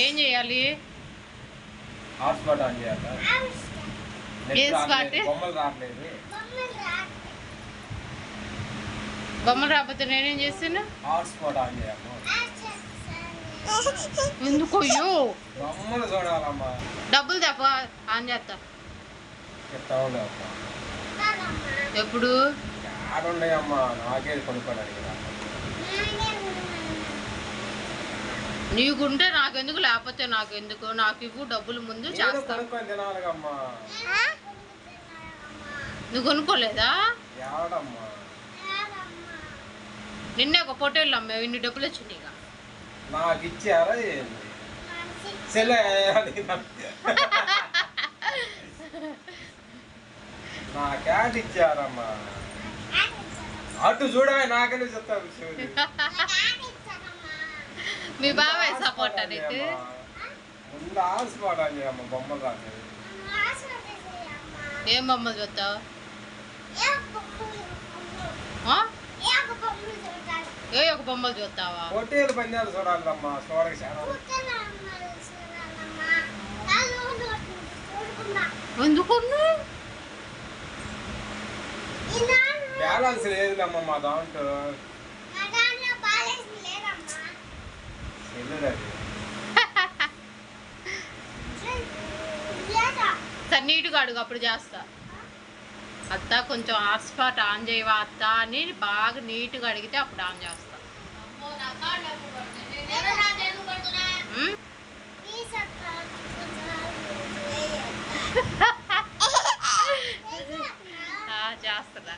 ఏం చేయాలి? Hotspot on చేయాలా? బొమ్మలు రావట్లేదు. బొమ్మలు రాకపోతే నేనేం చేస్తున్నా? హాట్స్పాట్ ఆన్ చేయాలి. ఎందుకు? అయ్యో బొమ్మలు చూడాలమ్మా. డబ్బులు తప్ప ఆన్ చేస్తా. ఎప్పుడు ఉన్నాయమ్మా? నాకే కొనుక్కోడానికి నీకుంటే నాకెందుకు, లేకపోతే నాకెందుకు? నాకు ఇవ్వు డబ్బులు ముందు చేస్తా. నువ్వు కొనుక్కోలేదా? నిన్నే ఒక పొట్టేళ్ళు అమ్మావు, ఇన్ని డబ్బులు వచ్చినాయి. నాకు ఇచ్చారా? నా క్యాట్ ఇచ్చారమ్మా. అటు చూడవే, నాకనే చెప్తాను. మీ బాబాయ్ సపోర్ట్ నీకు? ముందు హాట్స్పాట్ ఆన్ చేయమ్మా. బొమ్మలు రాలేదు. ఏం బొమ్మలు చూస్తావు? ఏ ఒక బొమ్మలు చూస్తావా? పొట్టేలు పందాలు చూడాలమ్మా. ఎందుకు బ్యాలెన్స్ లేదులమ్మా మా దాంట్లో. సరే నీట్గా అడుగు, అప్పుడు చేస్తా. అత్త కొంచెం హాట్స్పాట్ ఆన్ చేయవా అత్త అని బాగా నీట్గా అడిగితే అప్పుడు ఆన్ చేస్తా. చేస్తా.